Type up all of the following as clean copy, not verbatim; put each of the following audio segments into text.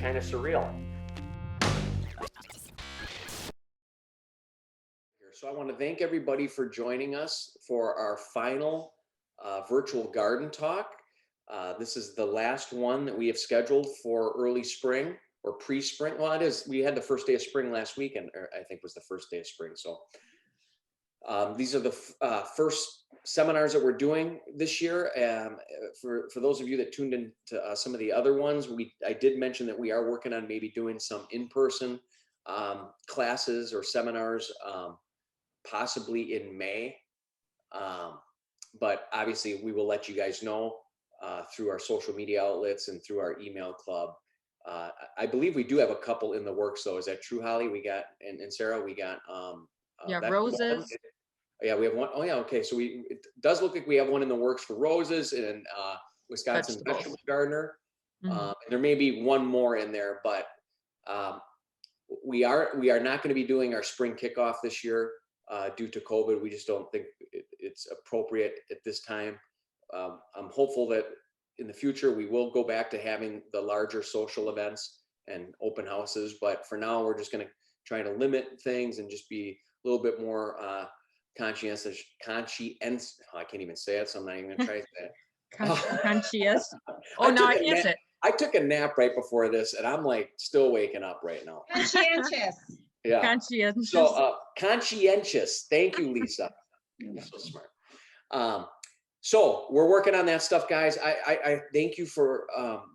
kind of surreal. So I want to thank everybody for joining us for our final virtual garden talk. This is the last one that we have scheduled for early spring or pre-spring. Well, it is. We had the first day of spring last weekend, or I think was the first day of spring. So these are the first seminars that we're doing this year. For those of you that tuned in to some of the other ones, I did mention that we are working on maybe doing some in-person classes or seminars, possibly in May. But obviously we will let you guys know through our social media outlets and through our email club. I believe we do have a couple in the works though. Is that true, Holly? We got, and Sarah, we got roses. Yeah, we have one. Oh yeah, okay. So it does look like we have one in the works for roses and Wisconsin vegetable gardener. And there may be one more in there, but we are not going to be doing our spring kickoff this year due to COVID. We just don't think it's appropriate at this time. I'm hopeful that in the future we will go back to having the larger social events and open houses, but for now we're just going to try to limit things and just be a little bit more conscientious. I can't even say it, so I'm not even going to try to say it. Conscious. Oh, no, I can't say it. I took a nap right before this, and I'm like still waking up right now. Conscientious. Yeah. Conscientious. So conscientious. Thank you, Lisa. You're so smart. So we're working on that stuff, guys. I thank you for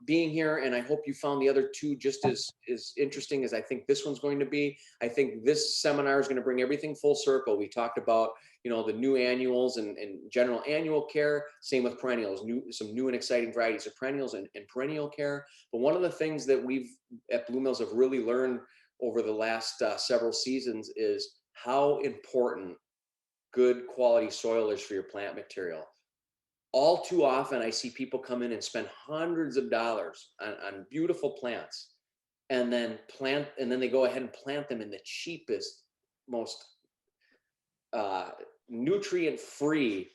being here, and I hope you found the other two just as interesting as I think this one's going to be. I think this seminar is going to bring everything full circle. We talked about, the new annuals and general annual care. Same with perennials, some new and exciting varieties of perennials and perennial care. But one of the things that we've at Blue Mills have really learned over the last several seasons is how important good quality soil is for your plant material. All too often, I see people come in and spend hundreds of dollars on beautiful plants, and then they go ahead and plant them in the cheapest, most nutrient-free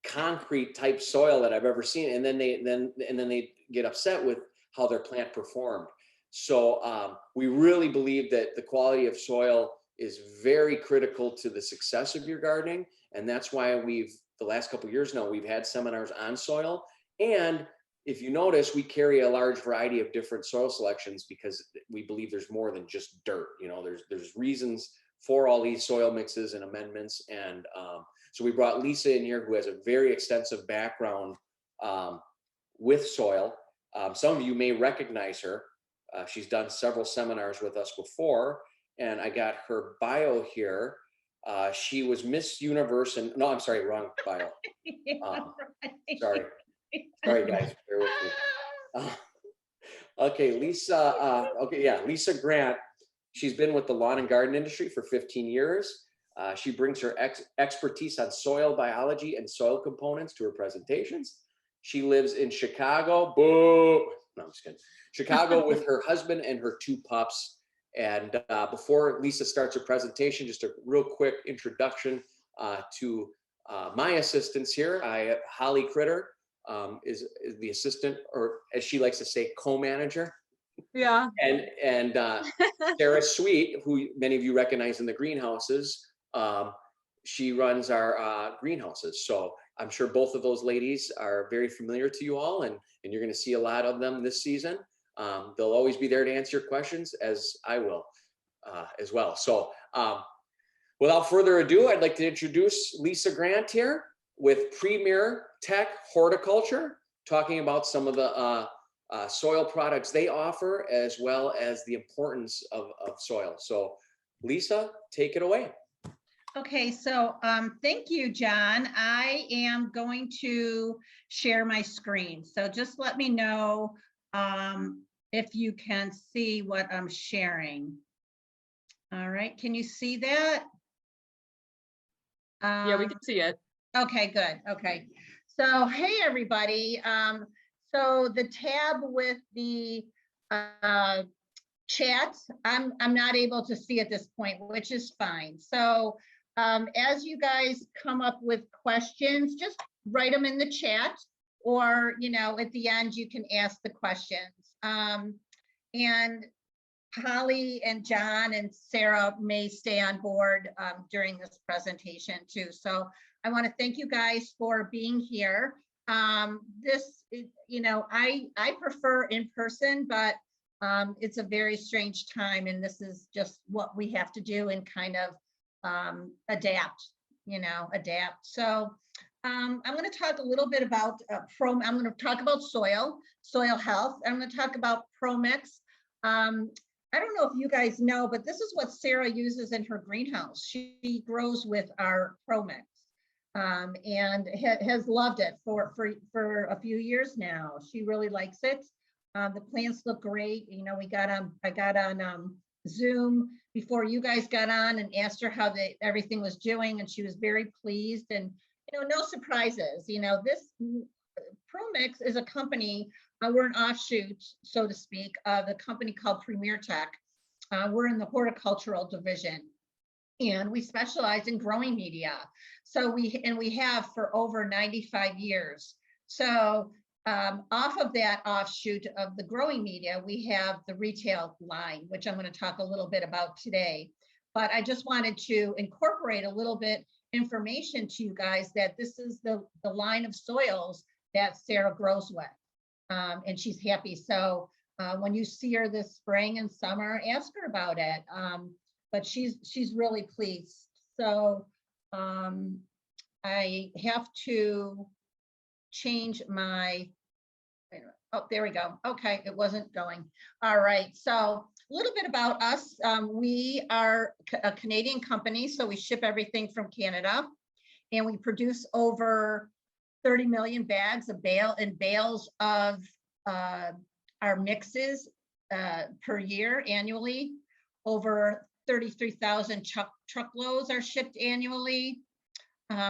concrete type soil that I've ever seen, and then they get upset with how their plant performed. So we really believe that the quality of soil is very critical to the success of your gardening, and that's why the last couple of years now, we've had seminars on soil. And if you notice, we carry a large variety of different soil selections because we believe there's more than just dirt. There's reasons for all these soil mixes and amendments. And so we brought Lisa in here, who has a very extensive background with soil. Some of you may recognize her. She's done several seminars with us before, and I got her bio here. She was Miss Universe, and no, I'm sorry, wrong bio. Sorry guys, bear with me. Okay, Lisa. Lisa Grant. She's been with the lawn and garden industry for 15 years. She brings her expertise on soil biology and soil components to her presentations. She lives in Chicago. Boo! No, I'm just kidding. Chicago with her husband and her 2 pups. And before Lisa starts her presentation, just a real quick introduction to my assistants here. Holly Critter is the assistant, or as she likes to say, co-manager. Yeah. And Sarah Sweet, who many of you recognize in the greenhouses, she runs our greenhouses. So I'm sure both of those ladies are very familiar to you all, and you're going to see a lot of them this season. They'll always be there to answer your questions, as I will as well. So without further ado, I'd like to introduce Lisa Grant here with Premier Tech Horticulture, talking about some of the soil products they offer, as well as the importance of soil. So Lisa, take it away. Okay, so thank you, John. I am going to share my screen. So just let me know if you can see what I'm sharing. All right, can you see that? Yeah, we can see it. Okay, good. Okay, so hey everybody. So the tab with the chat, I'm not able to see at this point, which is fine. So as you guys come up with questions, just write them in the chat, or at the end you can ask the questions. And Holly and John and Sarah may stay on board during this presentation too. So I want to thank you guys for being here. This, you know, I prefer in person, but it's a very strange time, and this is just what we have to do and kind of adapt, you know, adapt. So I'm going to talk a little bit about I'm going to talk about soil health. I'm going to talk about ProMix. I don't know if you guys know, but this is what Sarah uses in her greenhouse. She grows with our ProMix and has loved it for a few years now. She really likes it. The plants look great. You know, I got on Zoom before you guys got on and asked her how everything was doing, and she was very pleased. And you know, no surprises. You know, this ProMix is a company. We're an offshoot, so to speak, of a company called Premier Tech. We're in the horticultural division, and we specialize in growing media. So we have for over 95 years. So off of that offshoot of the growing media, we have the retail line, which I'm going to talk a little bit about today. But I just wanted to incorporate a little bit information to you guys that this is the line of soils that Sarah grows with. And she's happy. So when you see her this spring and summer, ask her about it. But she's really pleased. So I have to change my, oh, there we go. Okay, it wasn't going. All right, so a little bit about us. We are a Canadian company, so we ship everything from Canada, and we produce over 30 million bags of bales of our mixes per year annually. Over 33,000 truckloads are shipped annually.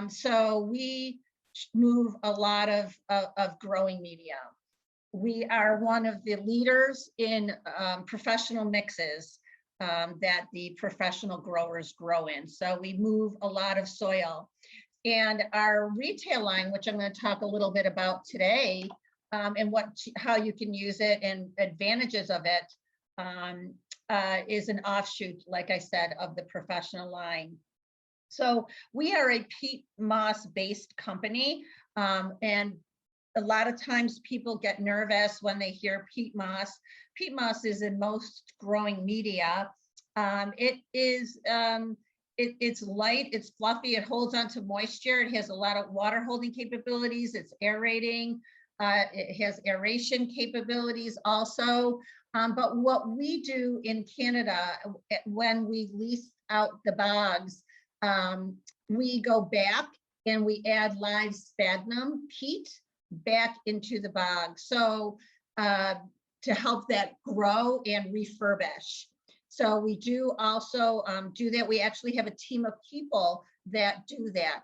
So we move a lot of growing media. We are one of the leaders in professional mixes that the professional growers grow in. So we move a lot of soil. And our retail line, which I'm going to talk a little bit about today, and how you can use it and advantages of it, is an offshoot, like I said, of the professional line. So we are a peat moss based company, and a lot of times people get nervous when they hear peat moss. Peat moss is in most growing media. It's light, it's fluffy, it holds onto moisture, it has a lot of water holding capabilities, it's aerating, it has aeration capabilities also. But what we do in Canada, when we lease out the bogs, we go back and we add live sphagnum peat back into the bog. So to help that grow and refurbish. So we do also do that. We actually have a team of people that do that.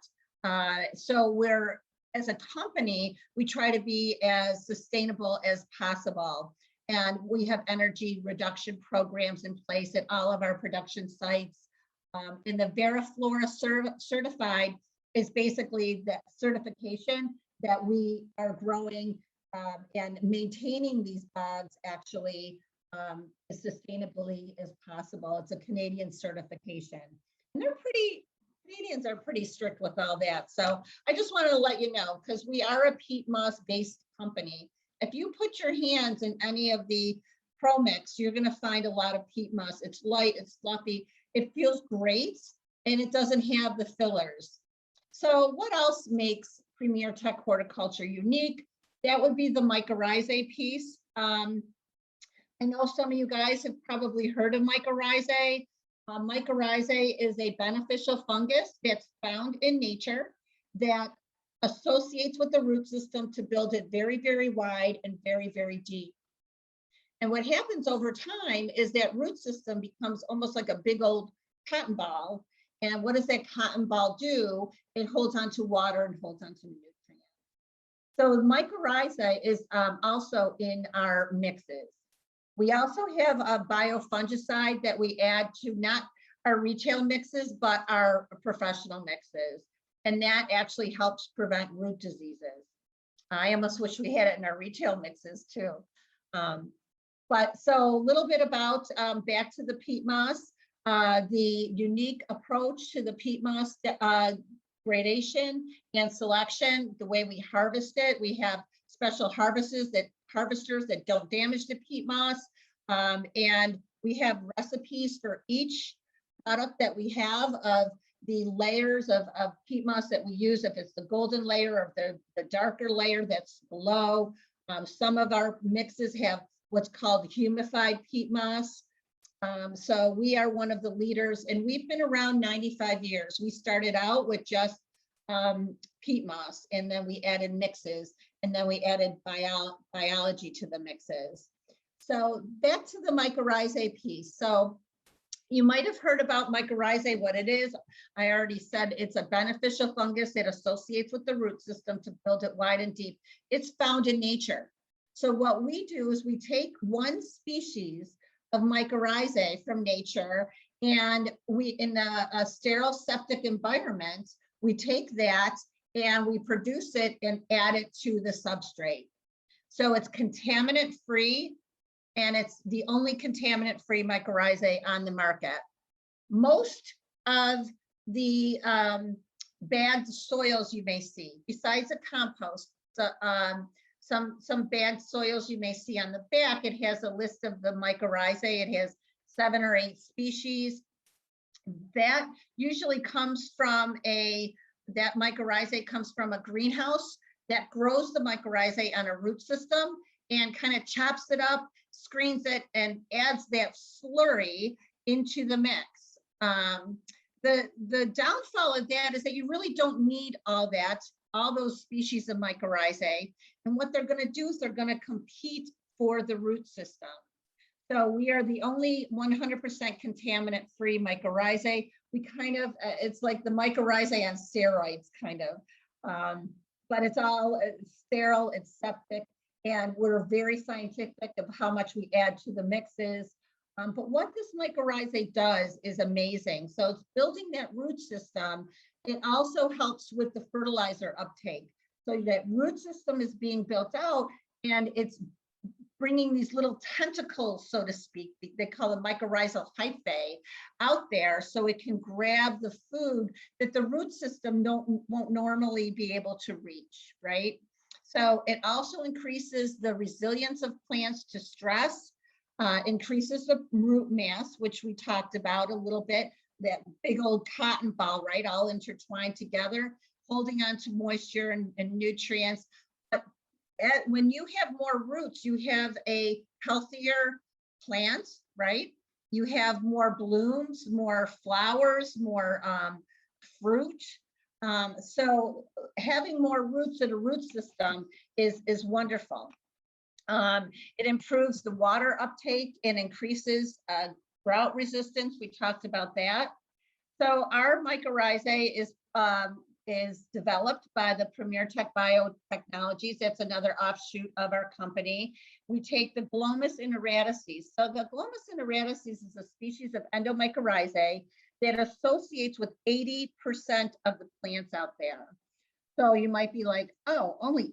So we're, as a company, we try to be as sustainable as possible. And we have energy reduction programs in place at all of our production sites. And the VeraFlora certified is basically the certification that we are growing and maintaining these bogs actually as sustainably as possible. It's a Canadian certification. And Canadians are pretty strict with all that. So I just wanted to let you know, because we are a peat moss based company. If you put your hands in any of the ProMix, you're going to find a lot of peat moss. It's light, it's fluffy, it feels great, and it doesn't have the fillers. So what else makes Premier Tech Horticulture unique? That would be the mycorrhizae piece. I know some of you guys have probably heard of mycorrhizae. Mycorrhizae is a beneficial fungus that's found in nature that associates with the root system to build it very, very wide and very, very deep. And what happens over time is that root system becomes almost like a big old cotton ball. And what does that cotton ball do? It holds onto water and holds onto nutrients. So mycorrhizae is also in our mixes. We also have a biofungicide that we add to not our retail mixes, but our professional mixes. And that actually helps prevent root diseases. I almost wish we had it in our retail mixes too. But so a little bit about back to the peat moss, the unique approach to the peat moss gradation and selection, the way we harvest it. We have special harvesters that don't damage the peat moss. And we have recipes for each product that we have of the layers of peat moss that we use, if it's the golden layer or the darker layer that's below. Some of our mixes have what's called humified peat moss. So we are one of the leaders, and we've been around 95 years. We started out with just peat moss, and then we added mixes, and then we added biology to the mixes. So back to the mycorrhizae piece. So you might have heard about mycorrhizae, what it is. I already said it's a beneficial fungus that associates with the root system to build it wide and deep. It's found in nature. So what we do is we take one species of mycorrhizae from nature, and we, in a sterile septic environment, we take that and we produce it and add it to the substrate. So it's contaminant free, and it's the only contaminant free mycorrhizae on the market. Most of the bagged soils you may see, besides a compost, some bagged soils you may see on the back, it has a list of the mycorrhizae. It has 7 or 8 species. That usually comes from that mycorrhizae comes from a greenhouse that grows the mycorrhizae on a root system and kind of chops it up, screens it, and adds that slurry into the mix. The downfall of that is that you really don't need all those species of mycorrhizae. And what they're going to do is they're going to compete for the root system. So we are the only 100% contaminant-free mycorrhizae. We kind of, it's like the mycorrhizae on steroids, kind of. But it's all sterile, it's septic, and we're very scientific of how much we add to the mixes. But what this mycorrhizae does is amazing. So it's building that root system. It also helps with the fertilizer uptake. So that root system is being built out, and it's bringing these little tentacles, so to speak, they call them mycorrhizal hyphae, out there so it can grab the food that the root system won't normally be able to reach, right? So it also increases the resilience of plants to stress, increases the root mass, which we talked about a little bit, that big old cotton ball, right, all intertwined together, holding on to moisture and nutrients. But when you have more roots, you have a healthier plant, right? You have more blooms, more flowers, more fruit. So having more roots in a root system is wonderful. It improves the water uptake and increases drought resistance. We talked about that. So our mycorrhizae is developed by the Premier Tech Biotechnologies. That's another offshoot of our company. We take the Glomus intraradices. So the Glomus intraradices is a species of endomycorrhizae that associates with 80% of the plants out there. So you might be like, oh, only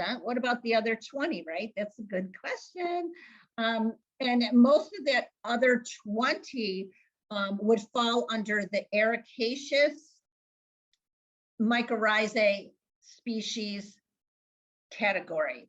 80%? What about the other 20, right? That's a good question. And most of that other 20 would fall under the ericaceous mycorrhizae species category.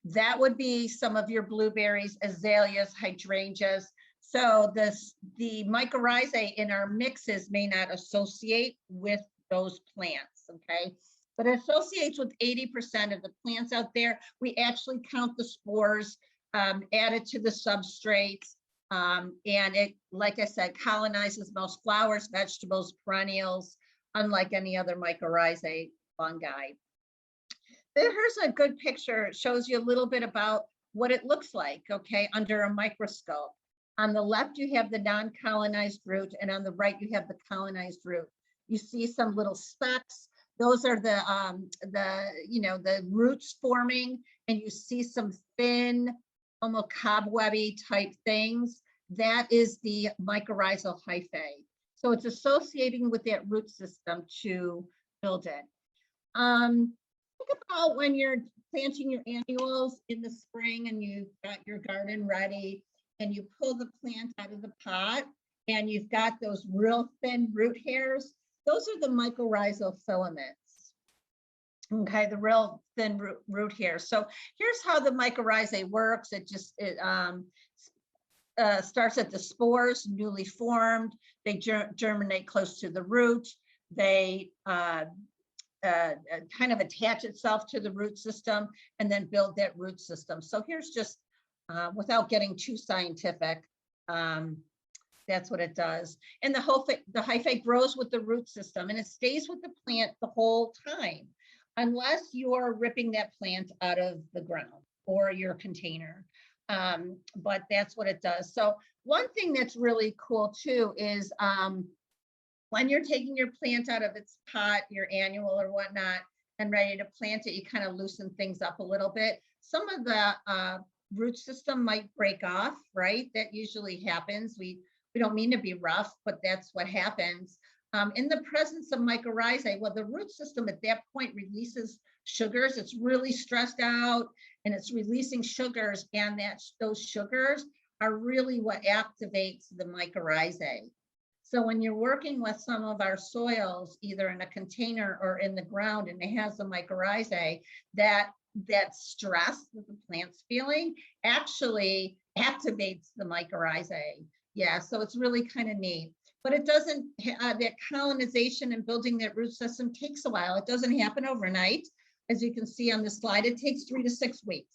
That would be some of your blueberries, azaleas, hydrangeas. So the mycorrhizae in our mixes may not associate with those plants, okay? But it associates with 80% of the plants out there. We actually count the spores added to the substrates. And it, like I said, colonizes most flowers, vegetables, perennials, unlike any other mycorrhizae fungi. Here's a good picture. It shows you a little bit about what it looks like, okay, under a microscope. On the left, you have the non-colonized root, and on the right, you have the colonized root. You see some little specks. Those are the roots forming, and you see some thin, almost cobwebby type things. That is the mycorrhizal hyphae. So it's associating with that root system to build it. Think about when you're planting your annuals in the spring and you've got your garden ready and you pull the plant out of the pot and you've got those real thin root hairs, those are the mycorrhizal filaments. Okay, the real thin root hairs. So here's how the mycorrhizae works. It starts at the spores, newly formed. They germinate close to the root. They kind of attach itself to the root system and then build that root system. So here's just, without getting too scientific, that's what it does. And the hyphae grows with the root system and it stays with the plant the whole time, unless you're ripping that plant out of the ground or your container. But that's what it does. So one thing that's really cool too is when you're taking your plant out of its pot, your annual or whatnot, and ready to plant it, you kind of loosen things up a little bit. Some of the root system might break off, right? That usually happens. We don't mean to be rough, but that's what happens. In the presence of mycorrhizae, well, the root system at that point releases sugars. It's really stressed out and it's releasing sugars, and those sugars are really what activates the mycorrhizae. So when you're working with some of our soils, either in a container or in the ground, and it has the mycorrhizae, that stress that the plant's feeling actually activates the mycorrhizae. Yeah, so it's really kind of neat. But it doesn't, that colonization and building that root system takes a while. It doesn't happen overnight. As you can see on the slide, it takes 3 to 6 weeks.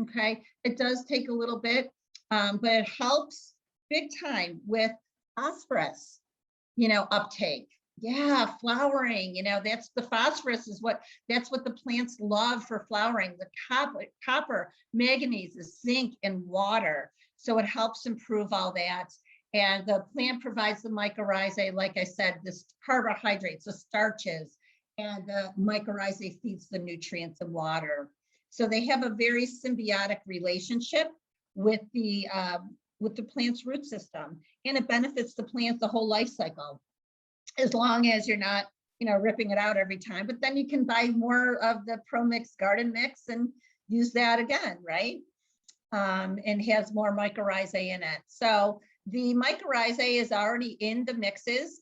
Okay, it does take a little bit, but it helps big time with phosphorus, uptake. Yeah, flowering, that's the phosphorus that's what the plants love for flowering. The copper, manganese, the zinc, and water. So it helps improve all that. And the plant provides the mycorrhizae, like I said, this carbohydrates, the starches, and the mycorrhizae feeds the nutrients and water. So they have a very symbiotic relationship with the plant's root system, and it benefits the plant the whole life cycle, as long as you're not, ripping it out every time. But then you can buy more of the Pro Mix garden mix and use that again, right? And has more mycorrhizae in it. So the mycorrhizae is already in the mixes.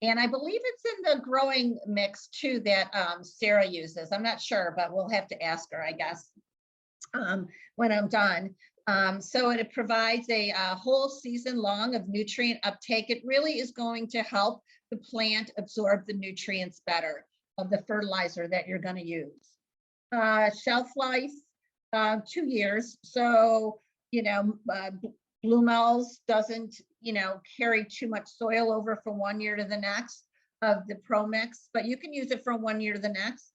And I believe it's in the growing mix too that Sarah uses. I'm not sure, but we'll have to ask her, I guess, when I'm done. So it provides a whole season long of nutrient uptake. It really is going to help the plant absorb the nutrients better of the fertilizer that you're going to use. Shelf life, 2 years. So, Blue Mel's doesn't, carry too much soil over from 1 year to the next of the Pro Mix, but you can use it from 1 year to the next,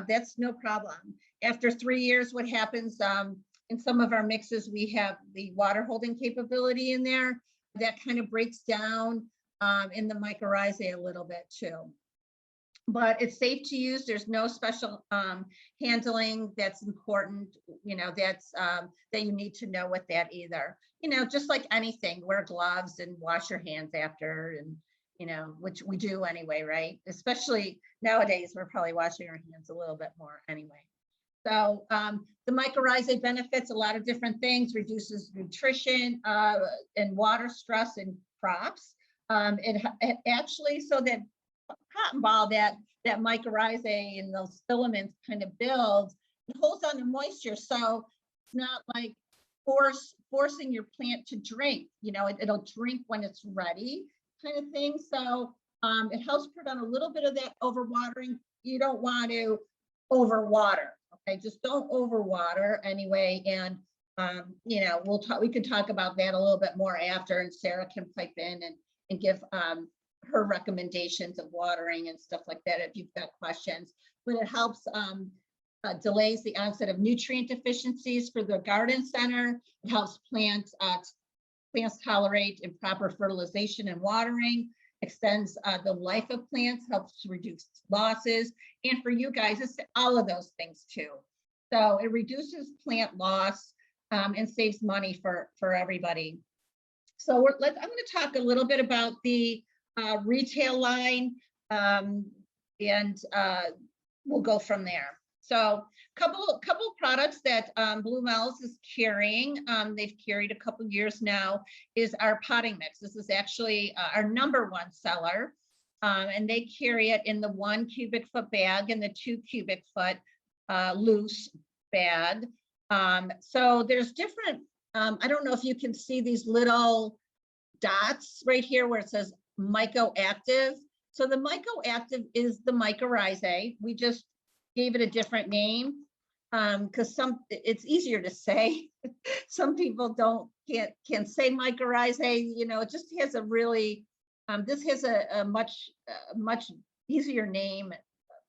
that's no problem. After 3 years, what happens, in some of our mixes, we have the water holding capability in there that kind of breaks down in the mycorrhizae a little bit too. But it's safe to use. There's no special handling that's important, that you need to know with that either. Just like anything, wear gloves and wash your hands after, and which we do anyway, right? Especially nowadays, we're probably washing our hands a little bit more anyway. So the mycorrhizae benefits a lot of different things, reduces nutrition and water stress in crops. It actually, so that cotton ball, that mycorrhizae and those filaments kind of build, it holds on to moisture. So it's not like forcing your plant to drink, it'll drink when it's ready kind of thing. So it helps prevent a little bit of that overwatering. You don't want to overwater. Okay, just don't overwater anyway. And we could talk about that a little bit more after, and Sarah can pipe in and give her recommendations of watering and stuff like that if you've got questions. But it helps delays the onset of nutrient deficiencies for the garden center. It helps plants tolerate improper fertilization and watering, extends the life of plants, helps to reduce losses. And for you guys, it's all of those things too. So it reduces plant loss and saves money for everybody. So I'm going to talk a little bit about the retail line, and we'll go from there. So couple products that Blue Mel's is carrying, they've carried a couple years now, is our potting mix. This is actually our #1 seller. And they carry it in the 1 cubic foot bag and the 2 cubic foot loose bag. So there's different, I don't know if you can see these little dots right here where it says mycoactive. So the mycoactive is the mycorrhizae. We just gave it a different name because it's easier to say. Some people can't say mycorrhizae. You know, it just has a really this has a much easier name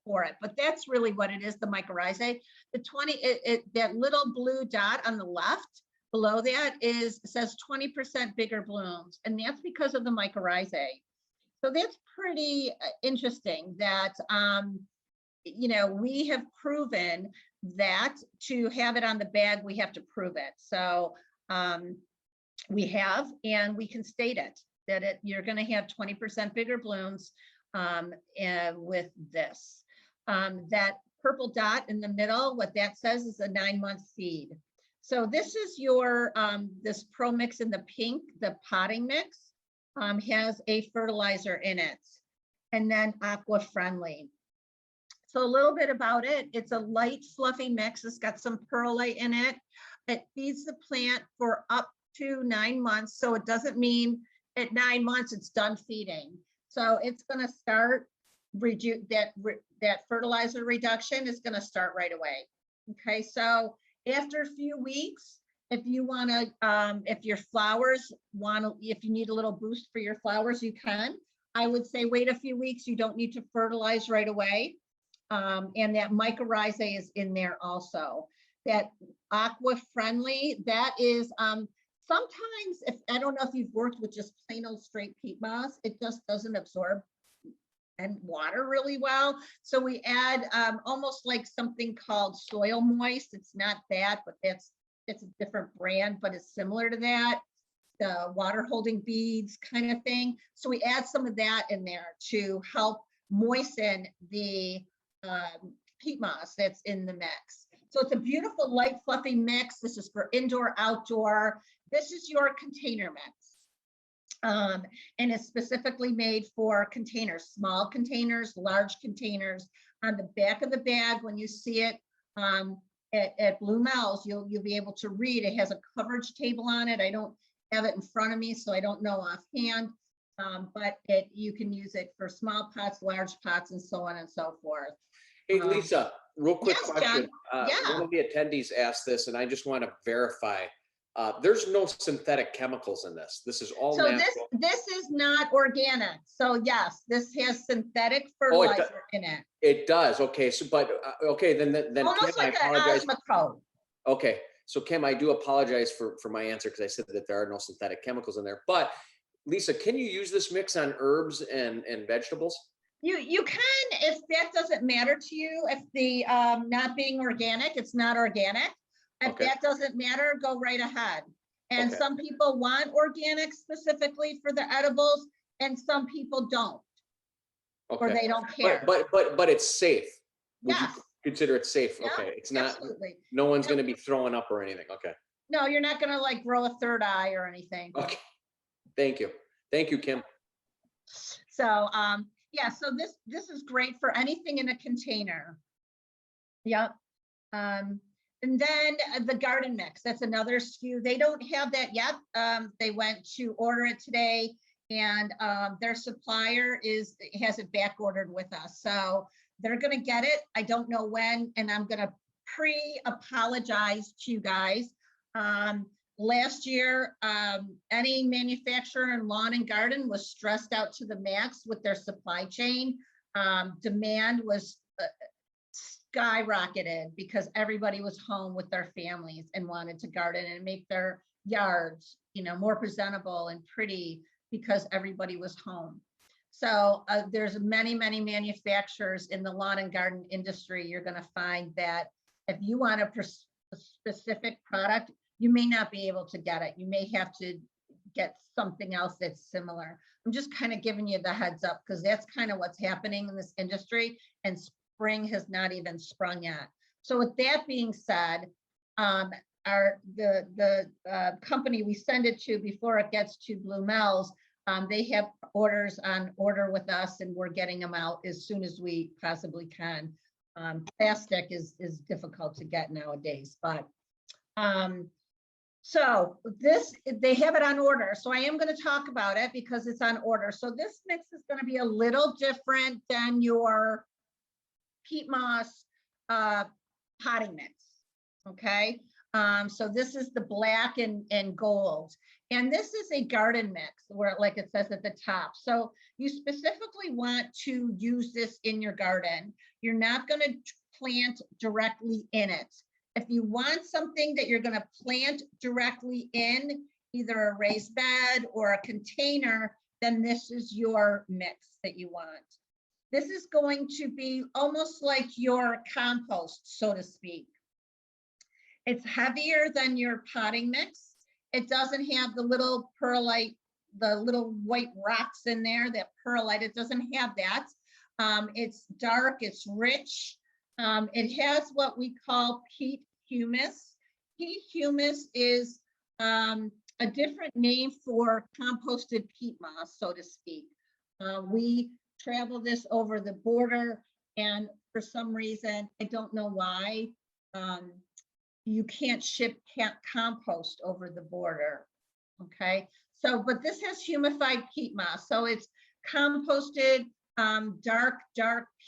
for it, but that's really what it is, the mycorrhizae. The that little blue dot on the left below that says 20% bigger blooms, and that's because of the mycorrhizae. So that's pretty interesting that you know, we have proven that to have it on the bag, we have to prove it. So we have, and we can state it, that you're going to have 20% bigger blooms with this. That purple dot in the middle, what that says is a 9-month seed. So this is your, this Pro Mix in the pink, the potting mix, has a fertilizer in it, and then aqua friendly. So a little bit about it. It's a light, fluffy mix. It's got some perlite in it. It feeds the plant for up to 9 months. So it doesn't mean at 9 months it's done feeding. So it's going to start, that fertilizer reduction is going to start right away. Okay, so after a few weeks, if you want to, if your flowers if you need a little boost for your flowers, you can. I would say wait a few weeks. You don't need to fertilize right away. And that mycorrhizae is in there also. That aqua friendly, that is sometimes, if I don't know if you've worked with just plain old straight peat moss, it just doesn't absorb and water really well. So we add almost like something called Soil Moist. It's not that, but it's a different brand, but it's similar to that. The water holding beads kind of thing. So we add some of that in there to help moisten the peat moss that's in the mix. So it's a beautiful light fluffy mix. This is for indoor, outdoor. This is your container mix. And it's specifically made for containers, small containers, large containers. On the back of the bag, when you see it at Blue Mel's, you'll be able to read. It has a coverage table on it. I don't have it in front of me, so I don't know offhand. But you can use it for small pots, large pots, and so on and so forth. Hey, Lisa, real quick yes, question. Yeah. One of the attendees asked this, and I just want to verify. There's no synthetic chemicals in this. This is all natural. This is not organic. So yes, this has synthetic fertilizer in it. It does. Okay. So, but okay, then almost Kim, like I apologize. Okay. So Kim, I do apologize for my answer because I said that there are no synthetic chemicals in there. But Lisa, can you use this mix on herbs and vegetables? You can, if that doesn't matter to you. If the not being organic, it's not organic. If that doesn't matter, go right ahead. And some people want organic specifically for the edibles, and some people don't, or they don't care. But it's safe. Would yes. you consider it safe? Yeah, okay, it's not. Absolutely. No one's going to be throwing up or anything. Okay. No, you're not going to like grow a third eye or anything. Okay. Thank you, Kim. So yeah, so this is great for anything in a container. Yep. And then the garden mix, that's another SKU. They don't have that yet. They went to order it today, and their supplier has it back ordered with us. So they're going to get it. I don't know when, and I'm going to pre-apologize to you guys. Last year, any manufacturer in lawn and garden was stressed out to the max with their supply chain. Demand was skyrocketed because everybody was home with their families and wanted to garden and make their yards, more presentable and pretty because everybody was home. So there's many manufacturers in the lawn and garden industry. You're going to find that if you want a specific product, you may not be able to get it. You may have to get something else that's similar. I'm just kind of giving you the heads up because that's kind of what's happening in this industry, and spring has not even sprung yet. So with that being said, the company we send it to before it gets to Blue Mel's, they have orders on order with us, and we're getting them out as soon as we possibly can. Plastic is difficult to get nowadays, but so this, they have it on order. So I am going to talk about it because it's on order. So this mix is going to be a little different than your peat moss potting mix. Okay. So this is the black and gold. And this is a garden mix where, like it says at the top. So you specifically want to use this in your garden. You're not going to plant directly in it. If you want something that you're going to plant directly in, either a raised bed or a container, then this is your mix that you want. This is going to be almost like your compost, so to speak. It's heavier than your potting mix. It doesn't have the little perlite, the little white rocks in there, that perlite, it doesn't have that. It's dark, it's rich. It has what we call peat humus. Peat humus is a different name for composted peat moss, so to speak. We travel this over the border, and for some reason, I don't know why, you can't ship compost over the border. Okay, so but this has humified peat moss, so it's composted dark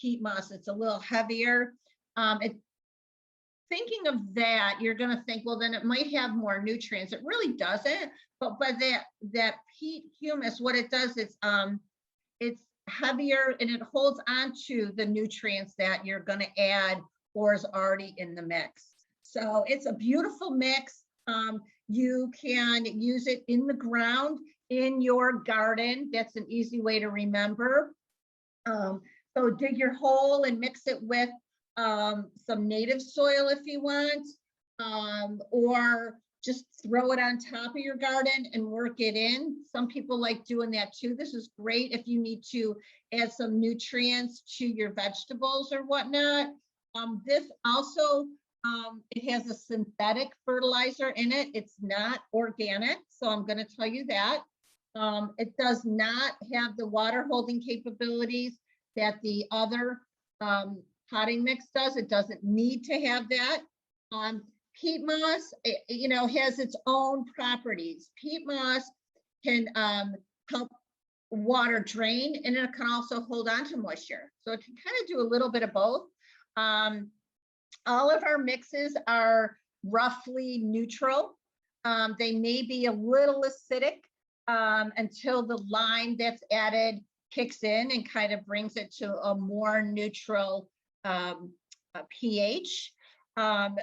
peat moss. It's a little heavier. Thinking of that, you're going to think, well, then it might have more nutrients. It really doesn't. But by that peat humus, what it does is it's heavier and it holds on to the nutrients that you're going to add or is already in the mix. So it's a beautiful mix. You can use it in the ground in your garden. That's an easy way to remember. So dig your hole and mix it with some native soil if you want, or just throw it on top of your garden and work it in. Some people like doing that too. This is great if you need to add some nutrients to your vegetables or whatnot. This also, it has a synthetic fertilizer in it. It's not organic, so I'm going to tell you that. It does not have the water holding capabilities that the other potting mix does. It doesn't need to have that. Peat moss, you know, has its own properties. Peat moss can help water drain, and it can also hold on to moisture. So it can kind of do a little bit of both. All of our mixes are roughly neutral. They may be a little acidic until the lime that's added kicks in and kind of brings it to a more neutral pH.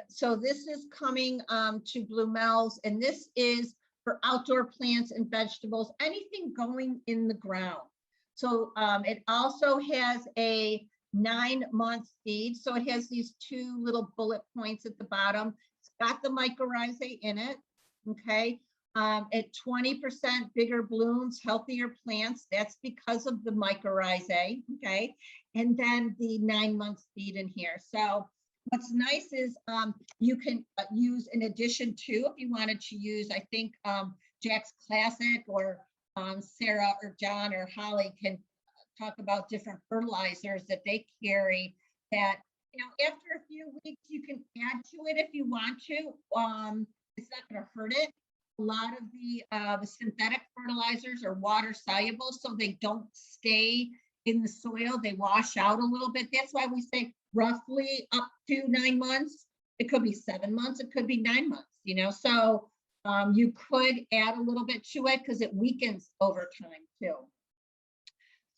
So this is coming to Blue Mel's, and this is for outdoor plants and vegetables, anything going in the ground. So it also has a 9-month seed. So it has these 2 little bullet points at the bottom. It's got the mycorrhizae in it. Okay. At 20% bigger blooms, healthier plants. That's because of the mycorrhizae. Okay. And then the 9-month seed in here. So what's nice is you can use in addition to, if you wanted to use, I think Jack's Classic or Sarah or John or Holly can talk about different fertilizers that they carry that, you know, after a few weeks you can add to it if you want to. It's not going to hurt it. A lot of the synthetic fertilizers are water soluble, so they don't stay in the soil. They wash out a little bit. That's why we say roughly up to 9 months. It could be 7 months. It could be 9 months, you know, so you could add a little bit to it because it weakens over time too.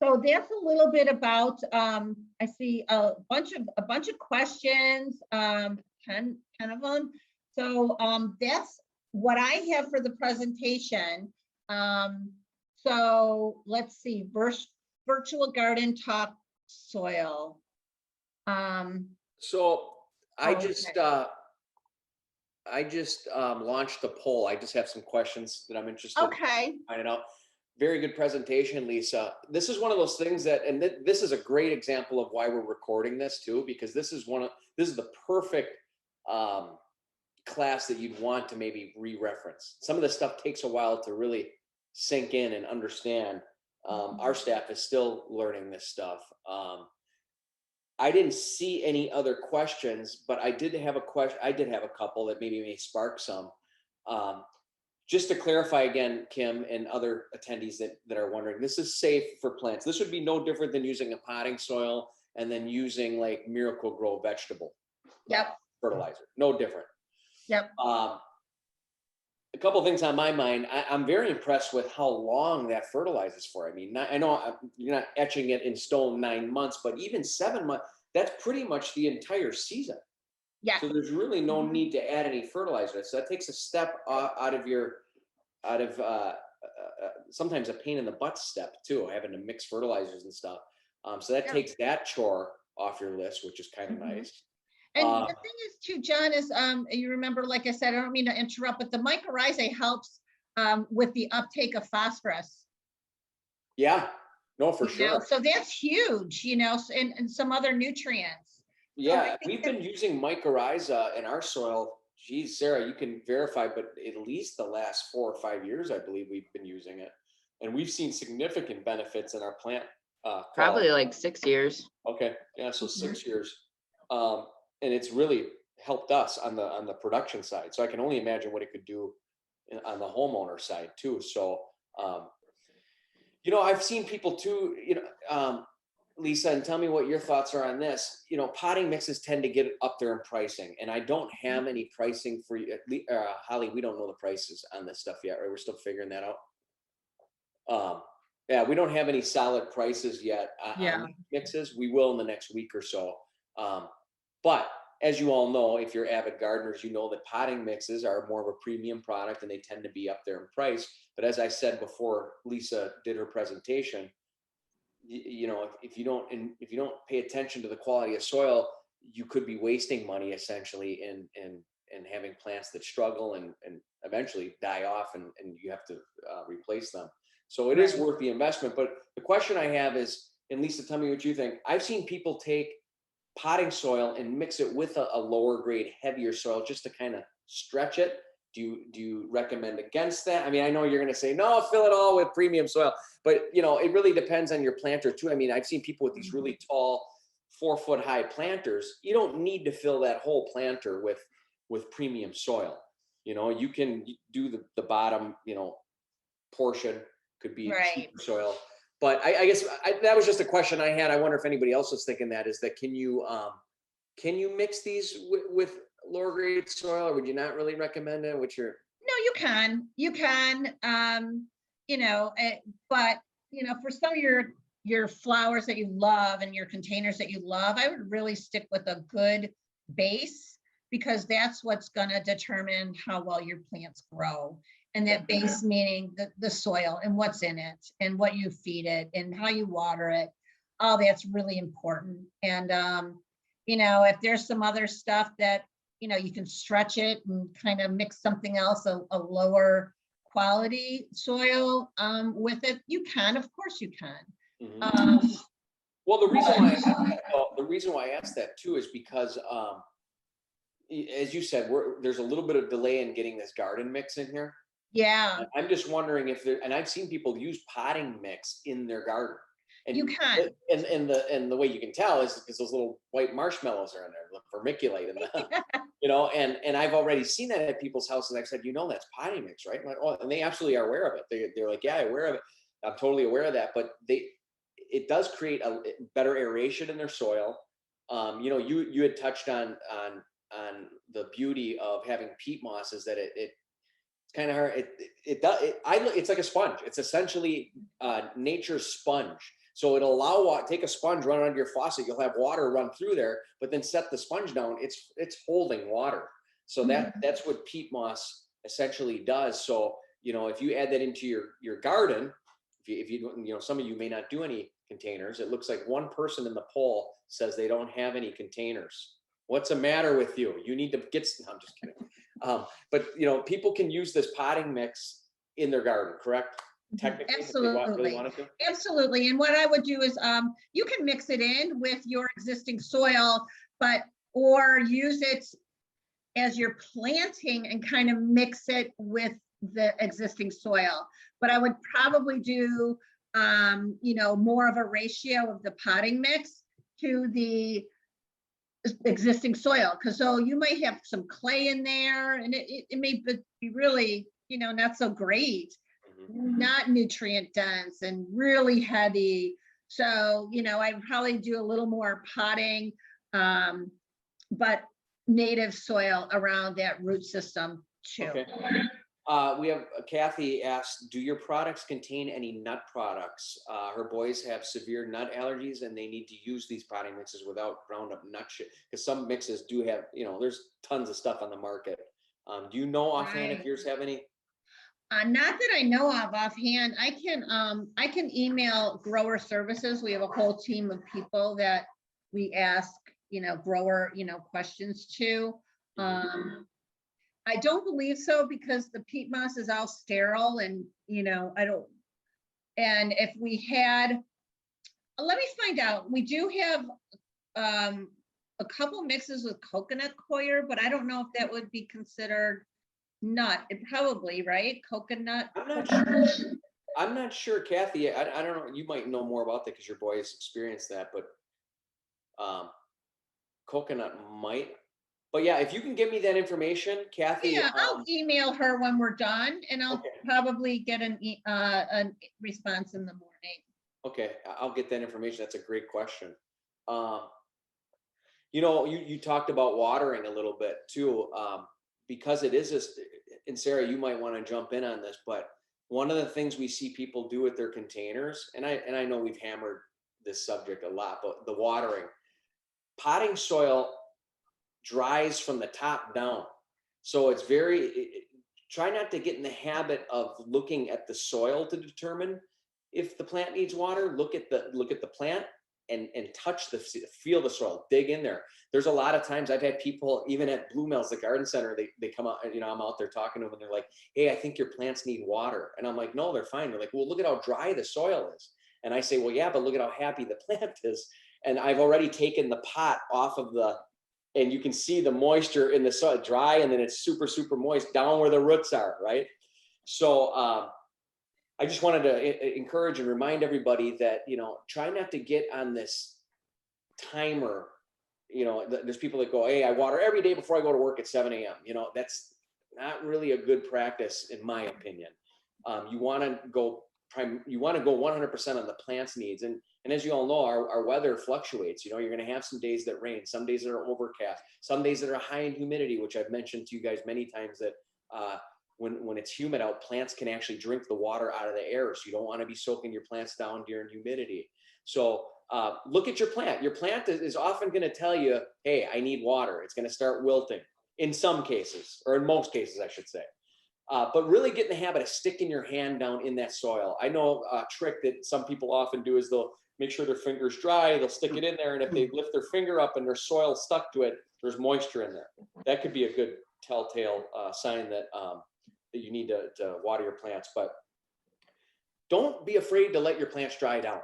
So that's a little bit about, I see a bunch of questions, 10 of them. So that's what I have for the presentation. So let's see, virtual garden topsoil. So I just launched the poll. I just have some questions that I'm interested in finding out. Very good presentation, Lisa. This is one of those things that, and this is a great example of why we're recording this too, because this is the perfect class that you'd want to maybe re-reference. Some of this stuff takes a while to really sink in and understand. Our staff is still learning this stuff. I didn't see any other questions, but I did have a question. I did have a couple that maybe may spark some. Just to clarify again, Kim and other attendees that are wondering, this is safe for plants. This would be no different than using a potting soil and then using like Miracle Grow vegetable fertilizer. No different. Yep. A couple of things on my mind. I'm very impressed with how long that fertilizes for. I mean, I know you're not etching it in stone 9 months, but even 7 months, that's pretty much the entire season. Yeah. So there's really no need to add any fertilizer. So that takes a step out of sometimes a pain in the butt step too, having to mix fertilizers and stuff. So that takes that chore off your list, which is kind of nice. And the thing is too, John, is you remember, like I said, I don't mean to interrupt, but the mycorrhizae helps with the uptake of phosphorus. Yeah, no, for sure. So that's huge, and some other nutrients. Yeah, we've been using mycorrhiza in our soil. Geez, Sarah, you can verify, but at least the last 4 or 5 years, I believe we've been using it. And we've seen significant benefits in our plant. Probably like 6 years. Okay, yeah, so 6 years. And it's really helped us on the production side. So I can only imagine what it could do on the homeowner side too. So, I've seen people too, Lisa, and tell me what your thoughts are on this. Potting mixes tend to get up there in pricing, and I don't have any pricing for you. Holly, we don't know the prices on this stuff yet, right? We're still figuring that out. Yeah, we don't have any solid prices yet on mixes. We will in the next week or so. But as you all know, if you're avid gardeners, you know that potting mixes are more of a premium product and they tend to be up there in price. But as I said before, Lisa did her presentation, if you don't pay attention to the quality of soil, you could be wasting money essentially in having plants that struggle and eventually die off and you have to replace them. So it is worth the investment. But the question I have is, and Lisa, tell me what you think. I've seen people take potting soil and mix it with a lower grade, heavier soil just to kind of stretch it. Do you recommend against that? I mean, I know you're going to say, no, fill it all with premium soil, but it really depends on your planter too. I mean, I've seen people with these really tall 4-foot high planters. You don't need to fill that whole planter with premium soil. You can do the bottom, portion could be cheaper soil. But I guess that was just a question I had. I wonder if anybody else was thinking that, is that can you mix these with lower grade soil, or would you not really recommend it? No, you can, but for some of your flowers that you love and your containers that you love, I would really stick with a good base, because that's what's going to determine how well your plants grow. And that base meaning the soil and what's in it and what you feed it and how you water it. All that's really important. And, if there's some other stuff that, you can stretch it and kind of mix something else, a lower quality soil with it, you can, of course you can. Well, the reason why I asked that too is because, as you said, there's a little bit of delay in getting this garden mix in here. Yeah. I'm just wondering if and I've seen people use potting mix in their garden. And you can. And the way you can tell is because those little white marshmallows are in there, the vermiculite and and I've already seen that at people's houses. I've said, that's potting mix, right? I'm like, oh, and they absolutely are aware of it. They're like, yeah, I'm aware of it. I'm totally aware of that. But it does create a better aeration in their soil. You had touched on the beauty of having peat moss is that it's kind of hard. It's like a sponge. It's essentially nature's sponge. So it'll take a sponge, run under your faucet. You'll have water run through there, but then set the sponge down. It's holding water. So that's what peat moss essentially does. So if you add that into your garden, if you some of you may not do any containers. It looks like one person in the poll says they don't have any containers. What's the matter with you? You need to get. No, I'm just kidding. But people can use this potting mix in their garden, correct? technically, if they really Absolutely. wanted to? Absolutely. And what I would do is, you can mix it in with your existing soil, or use it as you're planting and kind of mix it with the existing soil. But I would probably do, more of a ratio of the potting mix to the existing soil. Because so you might have some clay in there, and it may be really, not so great, not nutrient dense and really heavy. So, I'd probably do a little more potting, but native soil around that root system too. Okay. We have Kathy asked, do your products contain any nut products? Her boys have severe nut allergies and they need to use these potting mixes without ground up nut shit. Because some mixes do have, there's tons of stuff on the market. Do you know offhand if Right. yours have any? Not that I know of offhand. I can email grower services. We have a whole team of people that we ask, grower, questions to. I don't believe so, because the peat moss is all sterile, and, and if we had, let me find out. We do have a couple mixes with coconut coir, but I don't know if that would be considered nut. It probably, right? Coconut. I'm not sure, Kathy. I don't know. You might know more about that because your boys experienced that, but coconut might. But yeah, if you can give me that information, Kathy. Yeah, I'll email her when we're done, and I'll Okay. probably get a response in the morning. Okay, I'll get that information. That's a great question. You talked about watering a little bit too, because it is this, and Sarah, you might want to jump in on this, but one of the things we see people do with their containers, and I know we've hammered this subject a lot, but the watering, potting soil dries from the top down. So it's try not to get in the habit of looking at the soil to determine if the plant needs water. Look at the plant and feel the soil, dig in there. There's a lot of times I've had people, even at Blue Mills, the garden center, they come out, I'm out there talking to them and they're like, hey, I think your plants need water. And I'm like, no, they're fine. They're like, well, look at how dry the soil is. And I say, well, yeah, but look at how happy the plant is. And I've already taken the pot off of and you can see the moisture in the soil dry, and then it's super, super moist down where the roots are, right? So I just wanted to encourage and remind everybody that, try not to get on this timer. There's people that go, hey, I water every day before I go to work at 7 a.m. That's not really a good practice, in my opinion. You want to go 100% on the plant's needs. And as you all know, our weather fluctuates. You're going to have some days that rain, some days that are overcast, some days that are high in humidity, which I've mentioned to you guys many times that when it's humid out, plants can actually drink the water out of the air. So you don't want to be soaking your plants down during humidity. So look at your plant. Your plant is often going to tell you, hey, I need water. It's going to start wilting in some cases, or in most cases, I should say. But really get in the habit of sticking your hand down in that soil. I know a trick that some people often do is they'll make sure their finger's dry, they'll stick it in there, and if they lift their finger up and there's soil stuck to it, there's moisture in there. That could be a good telltale sign that that you need to water your plants. But don't be afraid to let your plants dry down.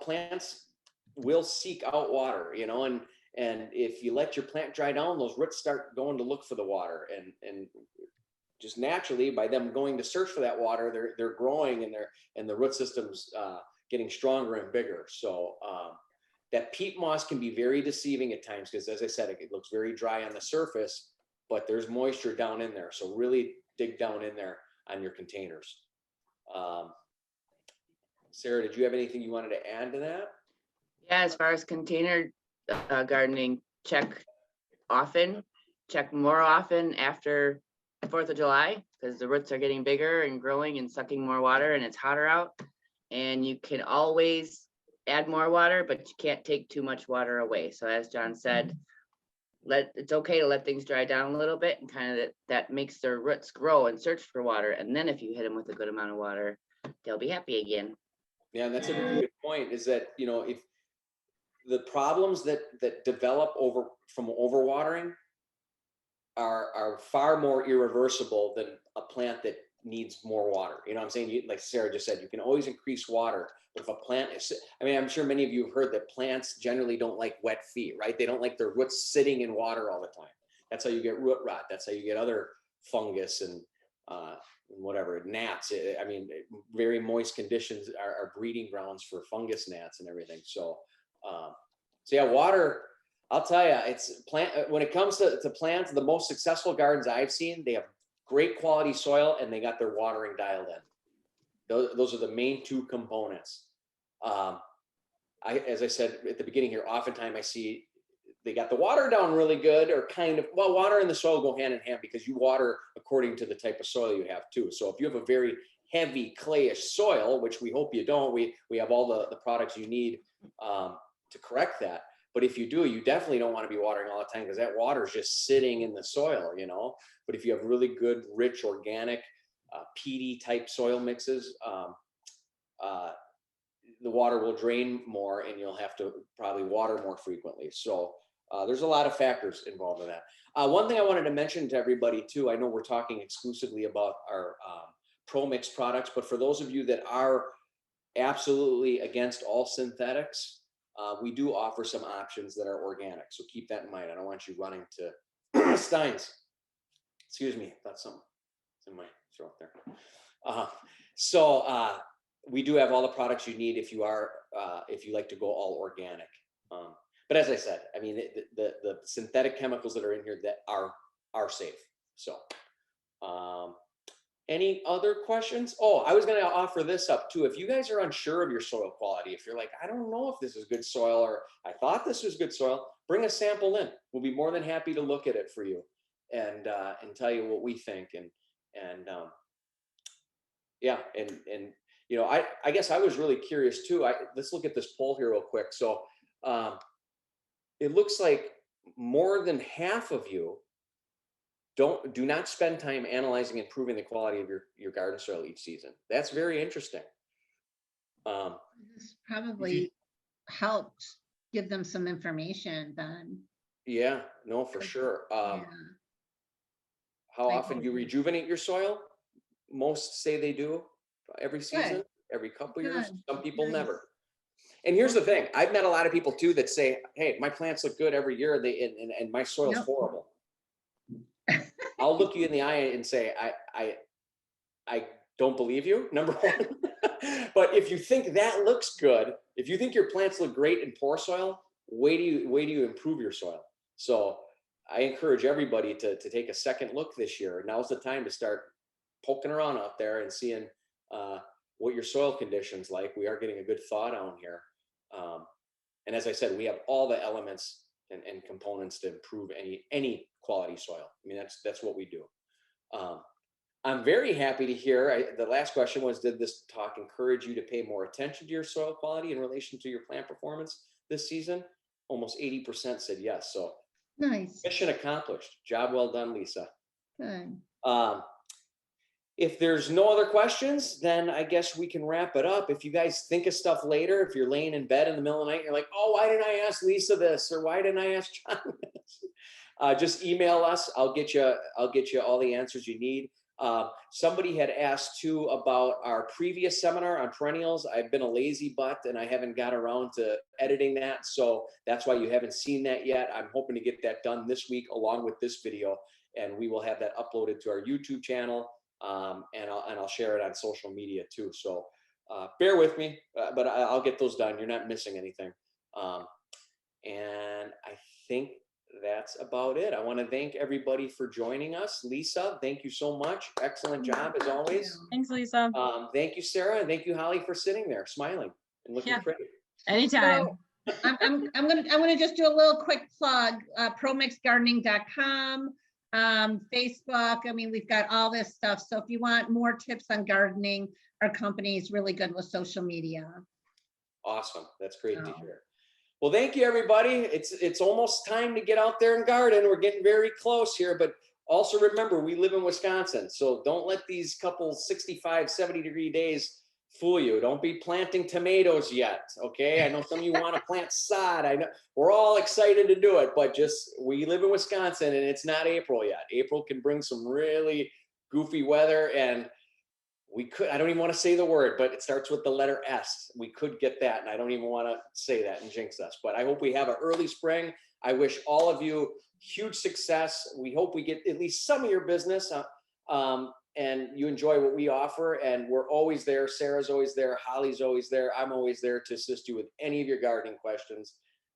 Plants will seek out water, and if you let your plant dry down, those roots start going to look for the water, and just naturally, by them going to search for that water, they're growing, and the root system's getting stronger and bigger. So that peat moss can be very deceiving at times, because as I said, it looks very dry on the surface, but there's moisture down in there. So really dig down in there on your containers. Sarah, did you have anything you wanted to add to that? Yeah, as far as container gardening, check more often after 4th of July, because the roots are getting bigger and growing and sucking more water, and it's hotter out. And you can always add more water, but you can't take too much water away. So as John said, it's okay to let things dry down a little bit, and kind of that makes their roots grow and search for water. And then if you hit them with a good amount of water, they'll be happy again. Yeah, and that's a really good point, is that, if the problems that develop from overwatering are far more irreversible than a plant that needs more water. You know what I'm saying? Like Sarah just said, you can always increase water. But if a plant is, I mean, I'm sure many of you have heard that plants generally don't like wet feet, right? They don't like their roots sitting in water all the time. That's how you get root rot. That's how you get other fungus and whatever, gnats. I mean, very moist conditions are breeding grounds for fungus gnats and everything. So, so yeah, water, I'll tell you, it's when it comes to plants, the most successful gardens I've seen, they have great quality soil and they got their watering dialed in. Those are the main two components. As I said at the beginning here, oftentimes I see they got the water down really good, or kind of, well, water and the soil go hand in hand because you water according to the type of soil you have too. So if you have a very heavy clayish soil, which we hope you don't, we have all the products you need to correct that. But if you do, you definitely don't want to be watering all the time because that water is just sitting in the soil, you know. But if you have really good, rich, organic, peaty type soil mixes, the water will drain more and you'll have to probably water more frequently. So there's a lot of factors involved in that. One thing I wanted to mention to everybody too, I know we're talking exclusively about our Pro Mix products, but for those of you that are absolutely against all synthetics, we do offer some options that are organic. So keep that in mind. I don't want you running to Stein's. Excuse me, that's something in my throat there. We do have all the products you need if you like to go all organic. But as I said, I mean, the synthetic chemicals that are in here that are safe. So, any other questions? Oh, I was going to offer this up too. If you guys are unsure of your soil quality, if you're like, I don't know if this is good soil, or I thought this was good soil, bring a sample in. We'll be more than happy to look at it for you and tell you what we think. And yeah, and you know, I guess I was really curious too. Let's look at this poll here real quick. So it looks like more than half of you do not spend time analyzing and improving the quality of your garden soil each season. That's very interesting. This probably helped give them some information then. Yeah, no, for sure. Yeah. How often do you rejuvenate your soil? Most say they do every season, Good. every couple years. Good. Some people Nice. never. And here's the thing. I've met a lot of people too that say, hey, my plants look good every year and my soil's Yep. horrible. I'll look you in the eye and say, I don't believe you, number one. But if you think that looks good, if you think your plants look great in poor soil, wait do you improve your soil? So I encourage everybody to take a second look this year. Now's the time to start poking around out there and seeing what your soil condition's like. We are getting a good thaw down here. And as I said, we have all the elements and components to improve any quality soil. I mean, that's what we do. I'm very happy to hear, the last question was, did this talk encourage you to pay more attention to your soil quality in relation to your plant performance this season? Almost 80% said yes. So Nice. mission accomplished. Job well done, Lisa. Good. If there's no other questions, then I guess we can wrap it up. If you guys think of stuff later, if you're laying in bed in the middle of the night, you're like, oh, why didn't I ask Lisa this? Or why didn't I ask John this? Just email us. I'll get you all the answers you need. Somebody had asked too about our previous seminar on perennials. I've been a lazy butt and I haven't got around to editing that. So that's why you haven't seen that yet. I'm hoping to get that done this week along with this video, and we will have that uploaded to our YouTube channel. And I'll share it on social media too. So bear with me, but I'll get those done. You're not missing anything. And I think that's about it. I want to thank everybody for joining us. Lisa, thank you so much. Excellent job as always. Thanks, Lisa. Thank you, Sarah, and thank you, Holly, for sitting there smiling and looking pretty. Anytime. So, I'm gonna just do a little quick plug. promixgardening.com, Facebook. I mean, we've got all this stuff. So if you want more tips on gardening, our company is really good with social media. Awesome. That's great to hear. Well, thank you, everybody. It's almost time to get out there and garden. We're getting very close here, but also remember, we live in Wisconsin, so don't let these couple 65, 70-degree days fool you. Don't be planting tomatoes yet, okay? I know some of you want to plant sod. I know we're all excited to do it, but we live in Wisconsin and it's not April yet. April can bring some really goofy weather, and I don't even want to say the word, but it starts with the letter S. We could get that, and I don't even want to say that and jinx us, but I hope we have an early spring. I wish all of you huge success. We hope we get at least some of your business, and you enjoy what we offer, and we're always there. Sarah's always there. Holly's always there. I'm always there to assist you with any of your gardening questions.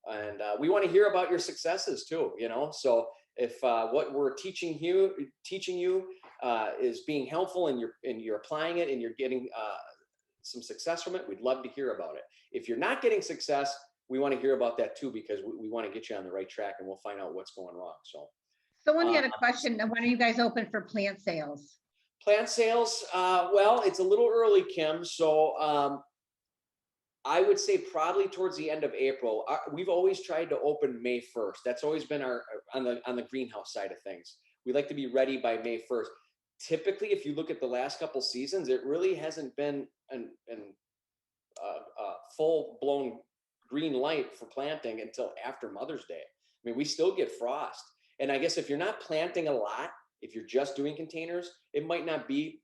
And we want to hear about your successes too, so if what we're teaching you is being helpful and you're applying it and you're getting some success from it, we'd love to hear about it. If you're not getting success, we want to hear about that too, because we want to get you on the right track, and we'll find out what's going wrong. So Someone had a question. When are you guys open for plant sales? plant sales, well, it's a little early, Kim. So I would say probably towards the end of April. We've always tried to open May 1st. That's always been our on the greenhouse side of things. We like to be ready by May 1st. Typically, if you look at the last couple seasons, it really hasn't been a full-blown green light for planting until after Mother's Day. I mean, we still get frost. And I guess if you're not planting a lot, if you're just doing containers, it might not be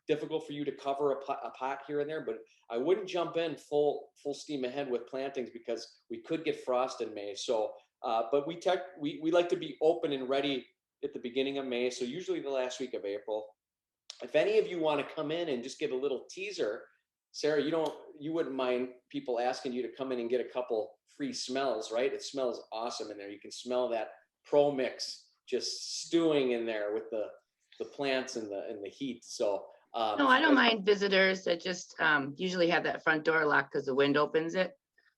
difficult for you to cover a pot here and there, but I wouldn't jump in full steam ahead with plantings, because we could get frost in May. So, but we like to be open and ready at the beginning of May. So usually the last week of April. If any of you want to come in and just give a little teaser, Sarah, you wouldn't mind people asking you to come in and get a couple free smells, right? It smells awesome in there. You can smell that Pro Mix just stewing in there with the plants and the heat. So No, I don't mind visitors that just usually have that front door locked because the wind opens it.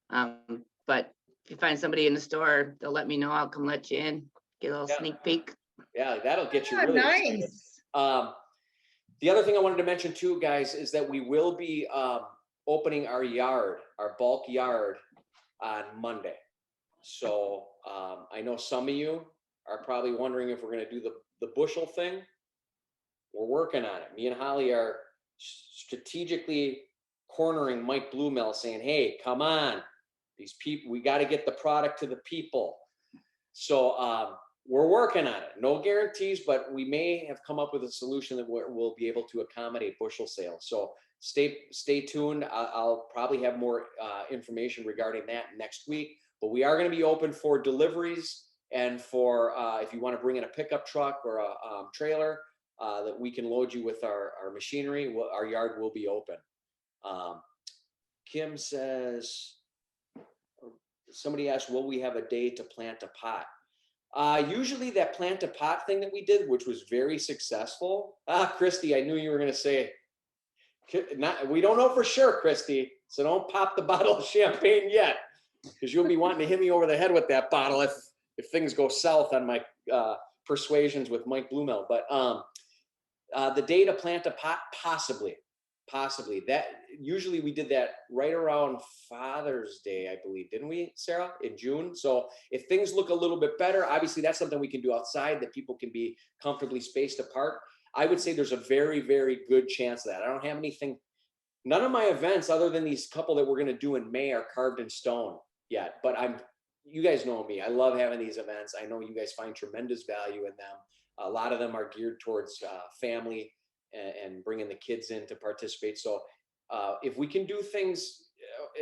But if you find somebody in the store, they'll let me know. I'll come let you in, get a little sneak peek. Yeah, that'll get you Oh, really excited. nice. The other thing I wanted to mention too, guys, is that we will be opening our bulk yard on Monday. So I know some of you are probably wondering if we're going to do the bushel thing. We're working on it. Me and Holly are strategically cornering Mike Blumel, saying, hey, come on, these people, we got to get the product to the people. So we're working on it. No guarantees, but we may have come up with a solution that we'll be able to accommodate bushel sales. So stay tuned. I'll probably have more information regarding that next week, but we are going to be open for deliveries, and for if you want to bring in a pickup truck or a trailer, that we can load you with our machinery. Our yard will be open. Kim says, somebody asked, will we have a day to plant a pot? Usually that plant a pot thing that we did, which was very successful. Christy, I knew you were going to say, we don't know for sure, Christy, so don't pop the bottle of champagne yet, because you'll be wanting to hit me over the head with that bottle if things go south on my persuasions with Mike Blumel. But the day to plant a pot, possibly. That usually we did that right around Father's Day, I believe, didn't we, Sarah, in June? So if things look a little bit better, obviously that's something we can do outside that people can be comfortably spaced apart. I would say there's a very, very good chance of that. I don't have anything, none of my events other than these couple that we're going to do in May are carved in stone yet, but you guys know me. I love having these events. I know you guys find tremendous value in them. A lot of them are geared towards family and bringing the kids in to participate. So if we can do things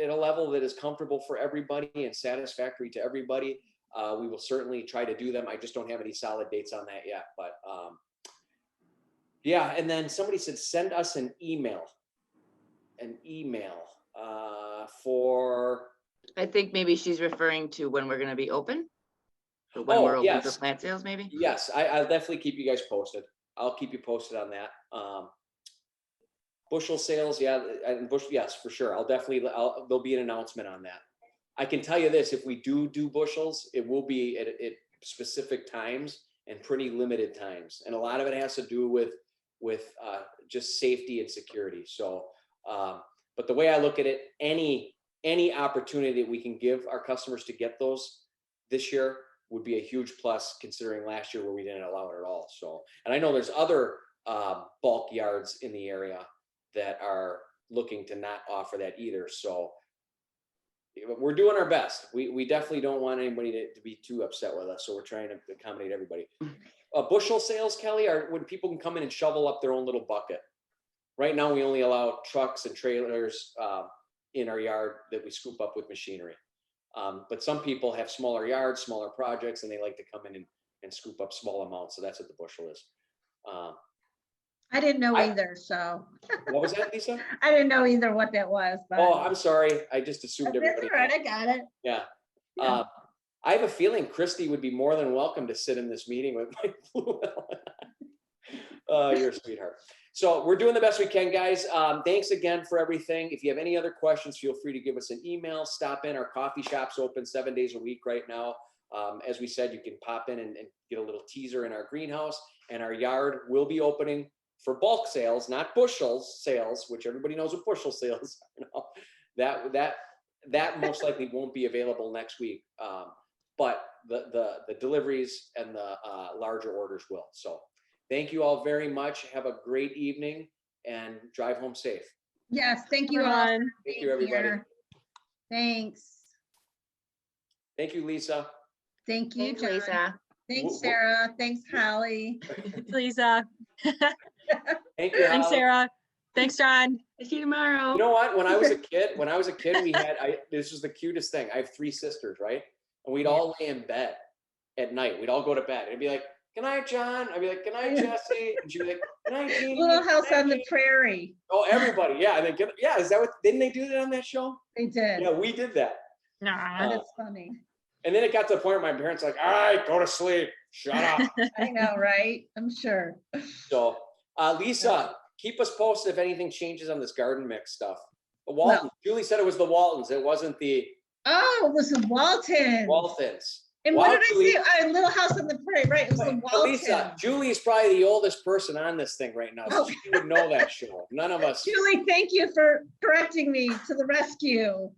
at a level that is comfortable for everybody and satisfactory to everybody, we will certainly try to do them. I just don't have any solid dates on that yet. But yeah, and then somebody said, send us an email for... I think maybe she's referring to when we're going to be open. Or when we're open for plant sales, maybe? Yes, I'll definitely keep you guys posted. I'll keep you posted on that. Bushel sales, yeah, and yes, for sure. There'll be an announcement on that. I can tell you this: if we do bushels, it will be at specific times and pretty limited times, and a lot of it has to do with just safety and security. So, but the way I look at it, any opportunity that we can give our customers to get those this year would be a huge plus, considering last year where we didn't allow it at all. So, and I know there's other bulk yards in the area that are looking to not offer that either. So we're doing our best. We definitely don't want anybody to be too upset with us. So we're trying to accommodate everybody. Bushel sales, Kelly, are when people can come in and shovel up their own little bucket. right now we only allow trucks and trailers in our yard that we scoop up with machinery. But some people have smaller yards, smaller projects, and they like to come in and scoop up small amounts. So that's what the bushel is. I didn't know I- either, so What was that, Lisa? I didn't know either what that was, but. Oh, I'm sorry. I just assumed That's everybody. all right, knew. I got it. Yeah. Yeah. I have a feeling Christy would be more than welcome to sit in this meeting with my flu. You're a sweetheart. So we're doing the best we can, guys. Thanks again for everything. If you have any other questions, feel free to give us an email. Stop in. Our coffee shop's open 7 days a week right now. As we said, you can pop in and get a little teaser in our greenhouse, and our yard will be opening for bulk sales, not bushels sales, which everybody knows what bushel sales are. That most likely won't be available next week. But the deliveries and the larger orders will. So thank you all very much. Have a great evening and drive home safe. Yes, thank you all. for Everyone. Thank you, being everybody. here. Thanks. Thank you, Lisa. Thank you, Thanks, John. Lisa. Thanks, Sarah. Thanks, Holly. Lisa. Thank you, Thanks, Holly. Sarah. Thanks, John. See you tomorrow. You know what? When I was a kid, we had, this was the cutest thing. I have 3 sisters, right? And we'd all lay in bed at night. We'd all go to bed. It'd be like, good night, John. I'd be like, good night, Jesse. And she'd be like, good night, Jeannie. Little Good House night, on the Jeannie." Prairie. Oh, everybody. Yeah. And then yeah. Is that what, didn't they do that on that show? They did. Yeah, we did that. Nah. That's funny. And then it got to the point where my parents were like, all right, go to sleep. Shut up. I know, right? I'm sure. So, Lisa, keep us posted if anything changes on this garden mix stuff. The Waltons. Julie said it was the Waltons. It wasn't the Oh, it was the Waltons. Waltons. And what Wow, did Julie. I say? Little House on the Prairie, right? It was the But Lisa, Waltons. Julie is probably the oldest person on this thing right now, so Oh. she would know that show. None of us. Julie, thank you for correcting me to the rescue.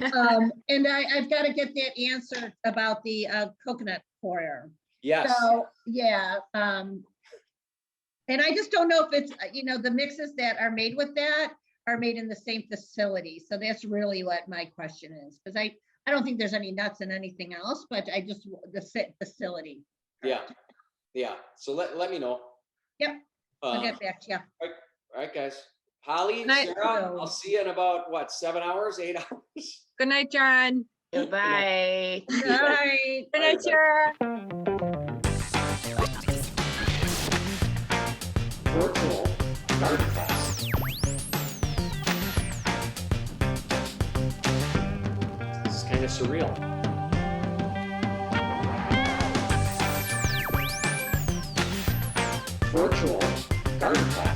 And I've got to get that answer about the coconut coir. Yes. So, yeah. And I just don't know if it's, the mixes that are made with that are made in the same facility. So that's really what my question is. Because I don't think there's any nuts in anything else, but I just, the facility. Yeah. Yeah. So let me know. Yep. I'll Uh, get back to you. all right, guys. Holly, Night. Sarah, I'll see you in about what, 7 hours, 8 hours? Good night, John. Goodbye. Good night. Good night, Sarah. Virtual garden fest. This is kind of surreal. Virtual garden fest.